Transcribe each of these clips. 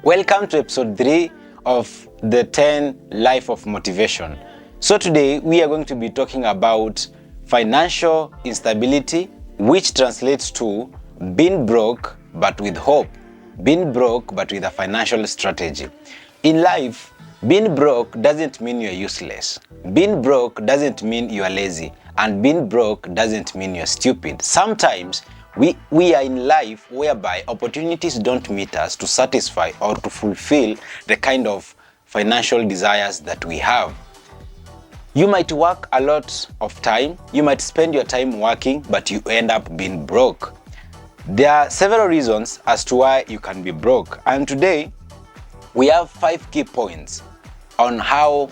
Welcome to episode 3 of the 10 Life of Motivation. So today we are going to be talking about financial instability, which translates to being broke but with hope, being broke but with a financial strategy. In life, being broke doesn't mean you're useless. Being broke doesn't mean you are lazy, and being broke doesn't mean you're stupid. Sometimes we are in life whereby opportunities don't meet us to satisfy or to fulfill the kind of financial desires that we have. You might work a lot of time, you might spend your time working, but you end up being broke. There are several reasons as to why you can be broke, and today we have 5 key points on how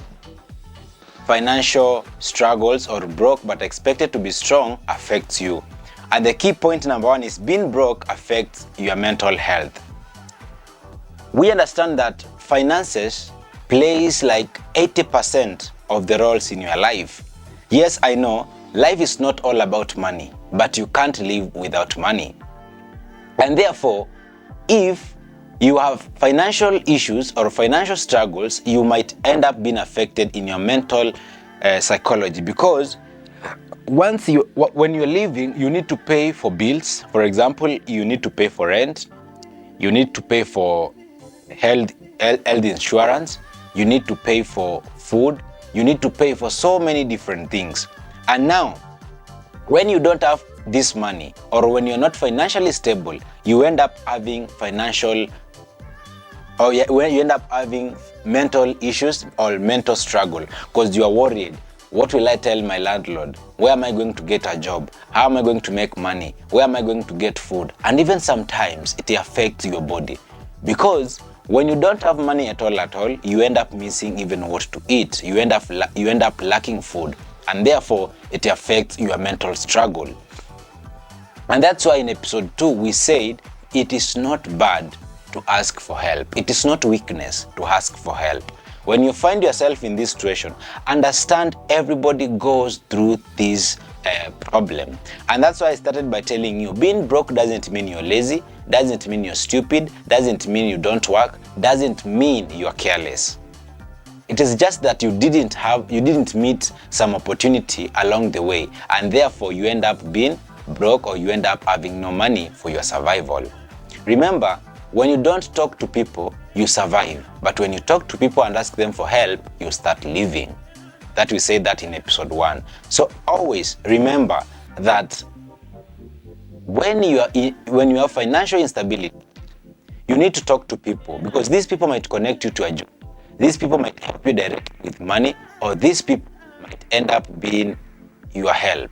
financial struggles or broke but expected to be strong affects you. And the key point number 1 is being broke affects your mental health. We understand that finances plays like 80% of the roles in your life. Yes, I know life is not all about money, but you can't live without money. And therefore, if you have financial issues or financial struggles, you might end up being affected in your mental psychology, because when you're living, you need to pay for bills. For example, you need to pay for rent, you need to pay for health insurance, you need to pay for food, you need to pay for so many different things. And now, when you don't have this money, or when you're not financially stable, you end up having you end up having mental issues or mental struggle, because you are worried. What will I tell my landlord? Where am I going to get a job? How am I going to make money? Where am I going to get food? And even sometimes it affects your body, because when you don't have money at all, you end up missing even what to eat. You end up lacking food, and therefore it affects your mental struggle. And that's why in episode 2 we said it is not bad to ask for help. It is not weakness to ask for help. When you find yourself in this situation, understand everybody goes through this problem. And that's why I started by telling you, being broke doesn't mean you're lazy, doesn't mean you're stupid, doesn't mean you don't work, doesn't mean you're careless. It is just that you didn't meet some opportunity along the way, and therefore you end up being broke, or you end up having no money for your survival. Remember, when you don't talk to people, you survive. But when you talk to people and ask them for help, you start living. That we said that in episode 1. So always remember that when you have financial instability, you need to talk to people, because these people might connect you to a job. These people might help you directly with money, or these people might end up being your help.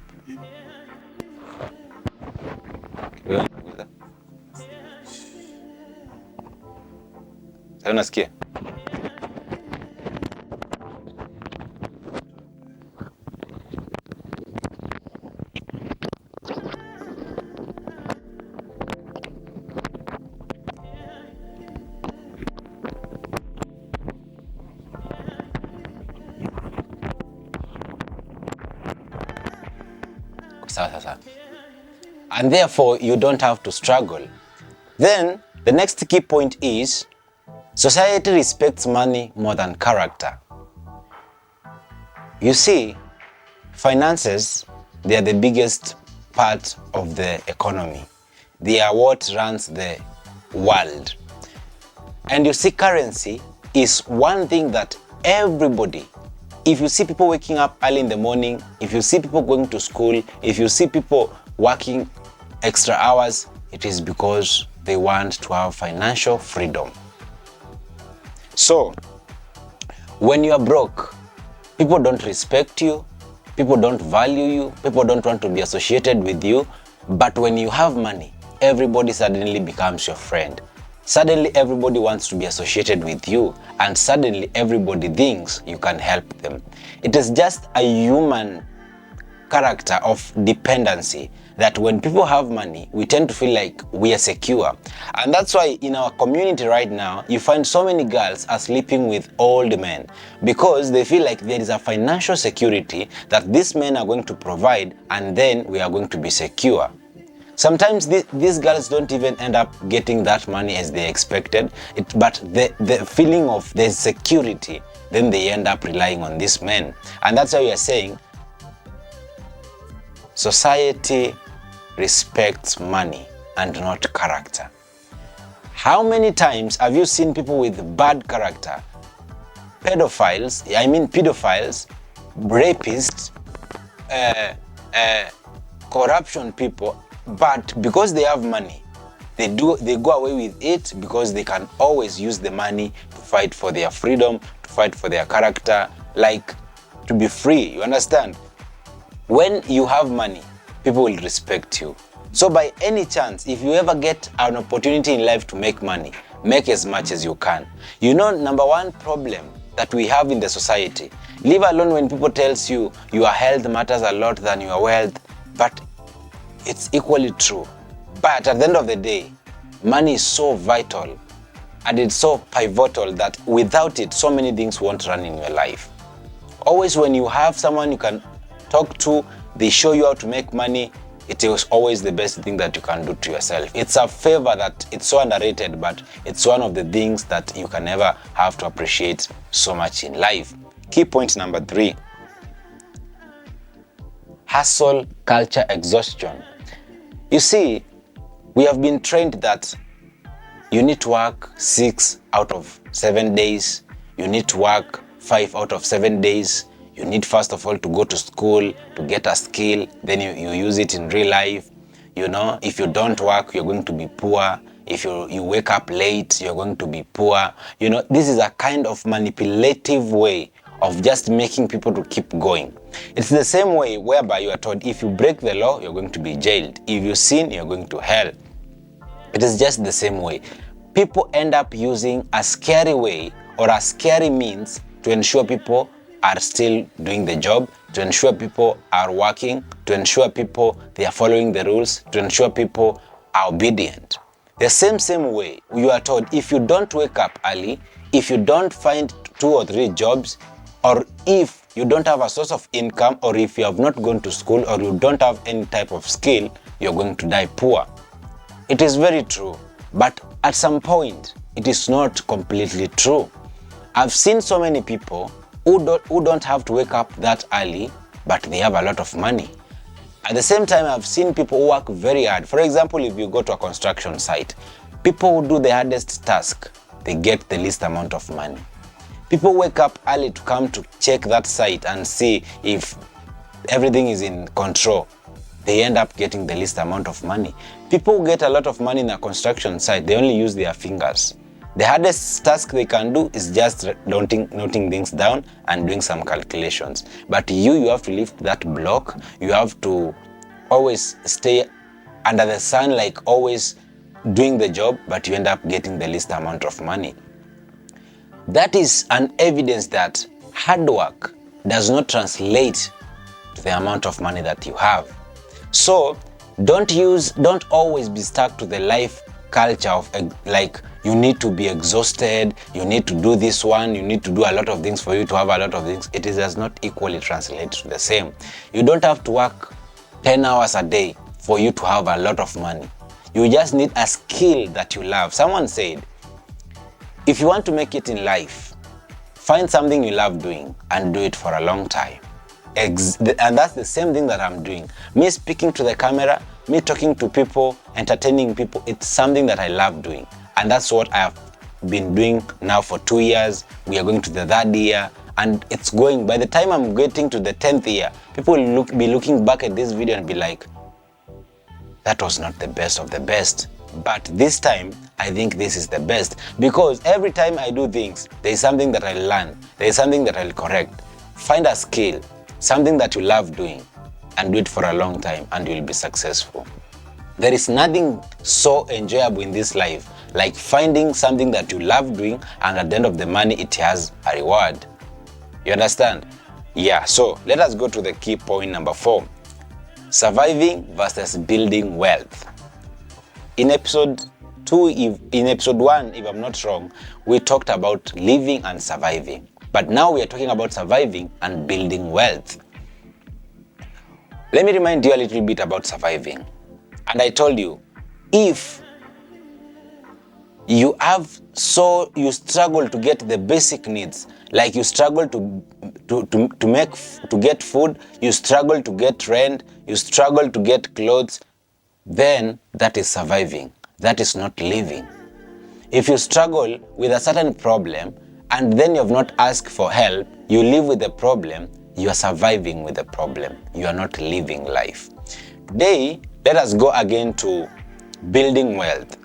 Unasikia? Sawa. And therefore you don't have to struggle. Then the next key point is society respects money more than character. You see, finances, they are the biggest part of the economy. They are what runs the world. And you see, currency is one thing that everybody, if you see people waking up early in the morning, if you see people going to school, if you see people working extra hours, it is because they want to have financial freedom. So, when you are broke, people don't respect you, people don't value you, people don't want to be associated with you. But when you have money, everybody suddenly becomes your friend. Suddenly everybody wants to be associated with you, and suddenly everybody thinks you can help them. It is just a human character of dependency that when people have money, we tend to feel like we are secure. And that's why in our community right now, you find so many girls are sleeping with old men, because they feel like there is a financial security that these men are going to provide, and then we are going to be secure. Sometimes these girls don't even end up getting that money as they expected, but the feeling of there's security, then they end up relying on these men. And that's why we are saying society respects money and not character. How many times have you seen people with bad character, pedophiles, rapists, corruption people, but because they have money, they go away with it because they can always use the money to fight for their freedom, to fight for their character, like to be free, you understand? When you have money, people will respect you. So by any chance, if you ever get an opportunity in life to make money, make as much as you can. You know, number one problem that we have in the society, leave alone when people tells you your health matters a lot than your wealth, but it's equally true. But at the end of the day, money is so vital and it's so pivotal that without it, so many things won't run in your life. Always when you have someone you can talk to, they show you how to make money, it is always the best thing that you can do to yourself. It's a favor that it's so underrated, but it's one of the things that you can never have to appreciate so much in life. Key point number 3. Hustle culture exhaustion. You see, we have been trained that you need to work 6 out of 7 days. You need to work 5 out of 7 days. You need first of all to go to school to get a skill, then you use it in real life. You know, if you don't work, you're going to be poor. If you wake up late, you're going to be poor. You know, this is a kind of manipulative way of just making people to keep going. It's the same way whereby you are told if you break the law, you're going to be jailed. If you sin, you're going to hell. It is just the same way. People end up using a scary way or a scary means to ensure people are still doing the job, to ensure people are working, to ensure people they are following the rules, to ensure people are obedient. The same way you are told if you don't wake up early, if you don't find 2 or 3 jobs, or if you don't have a source of income, or if you have not gone to school, or you don't have any type of skill, you're going to die poor. It is very true, but at some point, it is not completely true. I've seen so many people who don't have to wake up that early, but they have a lot of money. At the same time, I've seen people who work very hard. For example, if you go to a construction site, people who do the hardest task, they get the least amount of money. People wake up early to come to check that site and see if everything is in control. They end up getting the least amount of money. People who get a lot of money in a construction site, they only use their fingers. The hardest task they can do is just noting things down and doing some calculations. But you have to lift that block. You have to always stay under the sun, like always doing the job, but you end up getting the least amount of money. That is an evidence that hard work does not translate to the amount of money that you have. So don't always be stuck to the life culture of like you need to be exhausted, you need to do this one, you need to do a lot of things for you to have a lot of things. It does not equally translate to the same. You don't have to work 10 hours a day for you to have a lot of money. You just need a skill that you love. Someone said, if you want to make it in life, find something you love doing and do it for a long time. And that's the same thing that I'm doing. Me speaking to the camera, me talking to people, entertaining people, it's something that I love doing. And that's what I have been doing now for 2 years. We are going to the 3rd year and it's going. By the time I'm getting to the 10th year, people will be looking back at this video and be like, that was not the best of the best. But this time, I think this is the best. Because every time I do things, there is something that I learn. There is something that I'll correct. Find a skill, something that you love doing, and do it for a long time and you'll be successful. There is nothing so enjoyable in this life like finding something that you love doing and at the end of the money it has a reward. You understand? Yeah, so let us go to the key point number 4. Surviving versus building wealth. In episode 1, if I'm not wrong, we talked about living and surviving. But now we are talking about surviving and building wealth. Let me remind you a little bit about surviving. And I told you, if you struggle to get the basic needs, like you struggle to get food, you struggle to get rent, you struggle to get clothes, then that is surviving. That is not living. If you struggle with a certain problem and then you have not asked for help, you live with the problem, you are surviving with the problem. You are not living life. Today, let us go again to building wealth.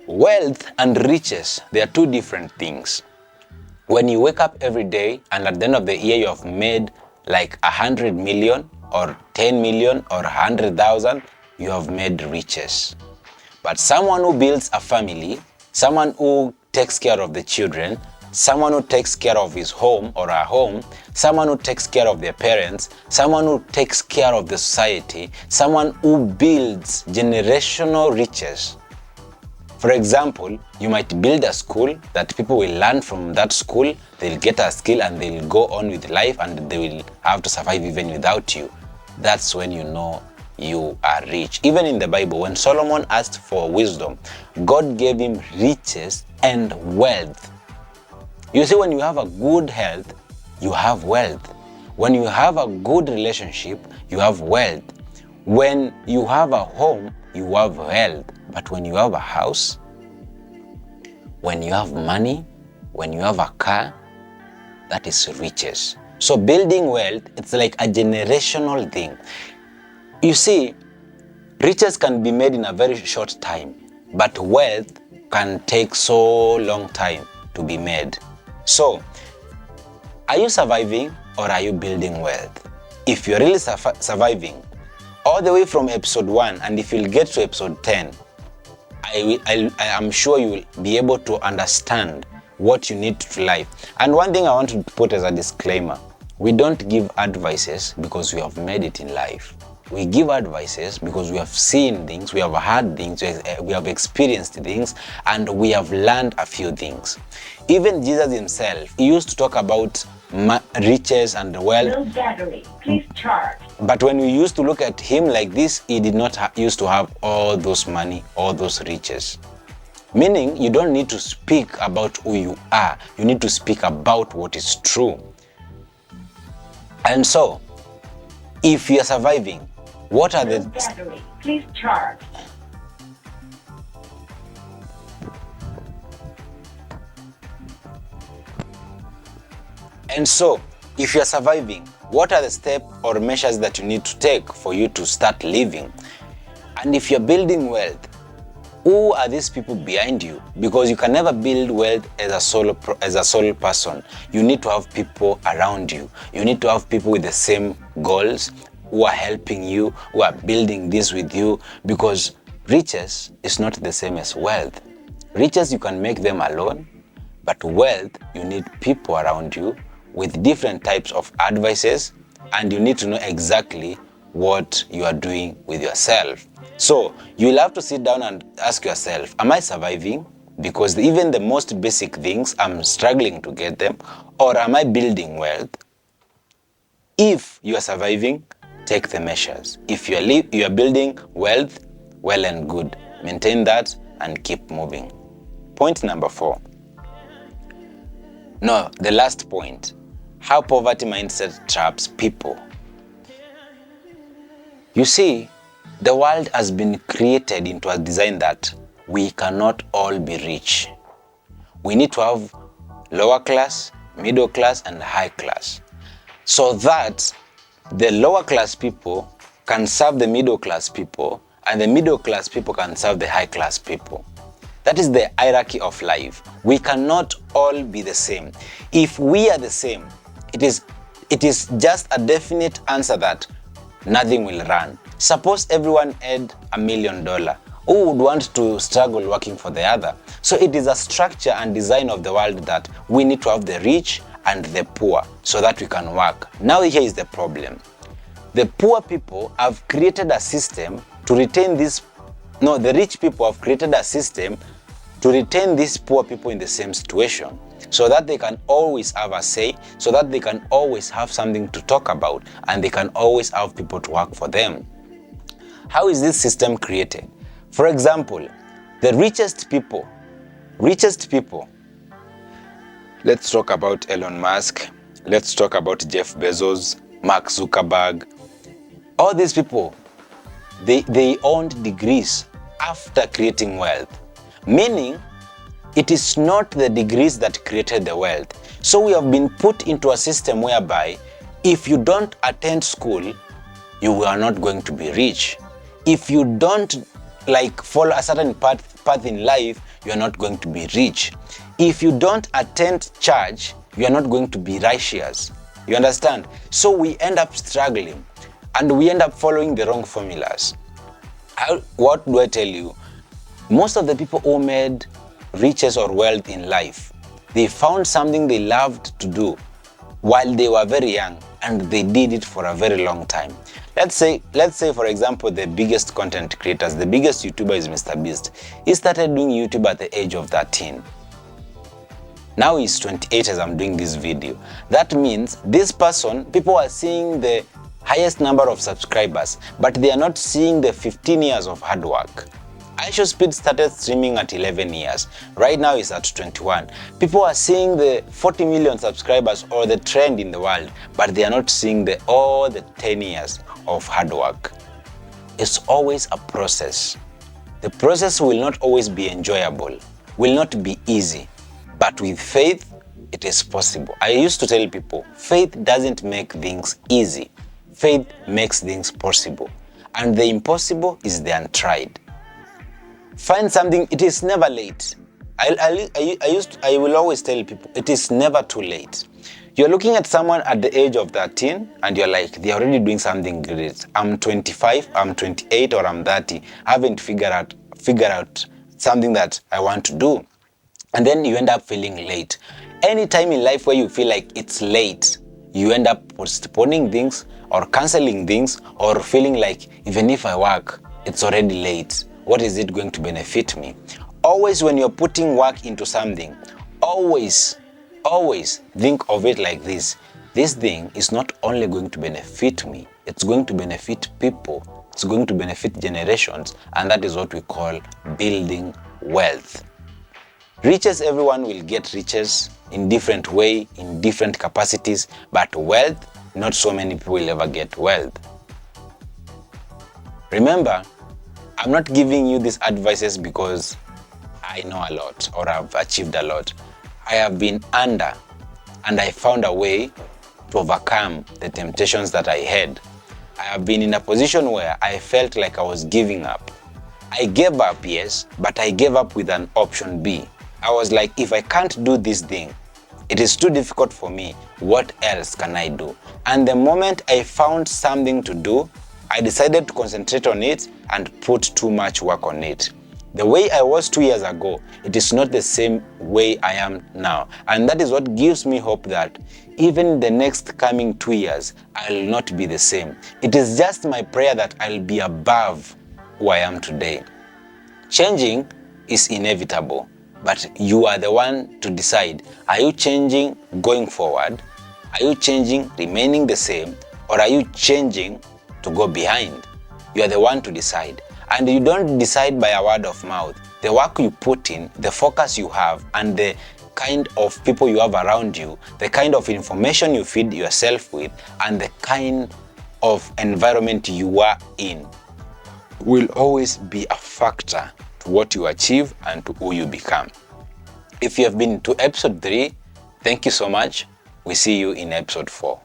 Wealth and riches, they are two different things. When you wake up every day and at the end of the year you have made like 100 million or 10 million or 100,000, you have made riches. But someone who builds a family, someone who takes care of the children, someone who takes care of his home or her home, someone who takes care of their parents, someone who takes care of the society, someone who builds generational riches. For example, you might build a school that people will learn from that school, they'll get a skill and they'll go on with life and they will have to survive even without you. That's when you know you are rich. Even in the Bible, when Solomon asked for wisdom, God gave him riches and wealth. You see, when you have a good health, you have wealth. When you have a good relationship, you have wealth. When you have a home, you have wealth. But when you have a house, when you have money, when you have a car, that is riches. So building wealth, it's like a generational thing. You see, riches can be made in a very short time, but wealth can take so long time to be made. So, are you surviving or are you building wealth? If you're really surviving, all the way from episode 1, and if you'll get to episode 10, I am sure you will be able to understand what you need to life. And one thing I want to put as a disclaimer, we don't give advices because we have made it in life. We give advices because we have seen things, we have heard things, we have experienced things, and we have learned a few things. Even Jesus himself, he used to talk about riches and wealth. Low battery, please charge. But when we used to look at him like this, he did not used to have all those money, all those riches. Meaning, you don't need to speak about who you are. You need to speak about what is true. And so, if you are surviving, what are the battery, please charge. And so, if you are surviving, what are the steps or measures that you need to take for you to start living? And if you're building wealth, who are these people behind you? Because you can never build wealth as a solo person. You need to have people around you. You need to have people with the same goals, who are helping you, who are building this with you, because riches is not the same as wealth. Riches, you can make them alone, but wealth, you need people around you with different types of advices, and you need to know exactly what you are doing with yourself. So you'll have to sit down and ask yourself, am I surviving? Because even the most basic things, I'm struggling to get them, or am I building wealth? If you are surviving, take the measures. If you are building wealth, well and good. Maintain that and keep moving. Point number 4. No, the last point. How poverty mindset traps people. You see, the world has been created into a design that we cannot all be rich. We need to have lower class, middle class, and high class, so that the lower class people can serve the middle class people, and the middle class people can serve the high class people. That is the hierarchy of life. We cannot all be the same. If we are the same, it is just a definite answer that nothing will run. Suppose everyone had $1 million. Who would want to struggle working for the other? So it is a structure and design of the world that we need to have the rich and the poor so that we can work. Now here is the problem. The poor people have created a system to retain the rich people have created a system to retain these poor people in the same situation, so that they can always have a say, so that they can always have something to talk about, and they can always have people to work for them. How is this system created? For example, the richest people, let's talk about Elon Musk, let's talk about Jeff Bezos, Mark Zuckerberg. All these people, they owned degrees after creating wealth, meaning it is not the degrees that created the wealth. So we have been put into a system whereby if you don't attend school, you are not going to be rich. If you don't follow a certain path in life, you are not going to be rich. If you don't attend church, you are not going to be righteous. You understand? So we end up struggling and we end up following the wrong formulas. What do I tell you? Most of the people who made riches or wealth in life, they found something they loved to do while they were very young, and they did it for a very long time. Let's say for example, the biggest content creators, the biggest YouTuber is Mr. Beast. He started doing YouTube at the age of 13. Now he's 28 as I'm doing this video. That means this person, people are seeing the highest number of subscribers, but they are not seeing the 15 years of hard work. IShowSpeed started streaming at 11 years. Right now it's at 21. People are seeing the 40 million subscribers or the trend in the world, but they are not seeing all the 10 years of hard work. It's always a process. The process will not always be enjoyable, will not be easy, but with faith, it is possible. I used to tell people, faith doesn't make things easy. Faith makes things possible. And the impossible is the untried. Find something, it is never late. I will always tell people, it is never too late. You're looking at someone at the age of 13 and you're like, they're already doing something great. I'm 25, I'm 28, or I'm 30. I haven't figured out something that I want to do. And then you end up feeling late. Any time in life where you feel like it's late, you end up postponing things or canceling things or feeling like even if I work, it's already late. What is it going to benefit me? Always when you're putting work into something, always think of it like this. This thing is not only going to benefit me, it's going to benefit people. It's going to benefit generations. And that is what we call building wealth. Riches, everyone will get riches in different way, in different capacities, but wealth, not so many people will ever get wealth. Remember, I'm not giving you these advices because I know a lot or I've achieved a lot. I have been under and I found a way to overcome the temptations that I had. I have been in a position where I felt like I was giving up. I gave up, yes, but I gave up with an option B. I was like, if I can't do this thing, it is too difficult for me. What else can I do? And the moment I found something to do, I decided to concentrate on it and put too much work on it. The way I was 2 years ago, it is not the same way I am now. And that is what gives me hope that even the next coming 2 years, I will not be the same. It is just my prayer that I'll be above who I am today. Changing is inevitable, but you are the one to decide. Are you changing going forward? Are you changing remaining the same? Or are you changing to go behind? You are the one to decide. And you don't decide by a word of mouth. The work you put in, the focus you have, and the kind of people you have around you, the kind of information you feed yourself with, and the kind of environment you are in will always be a factor to what you achieve and to who you become. If you have been to episode 3, thank you so much. We see you in episode 4.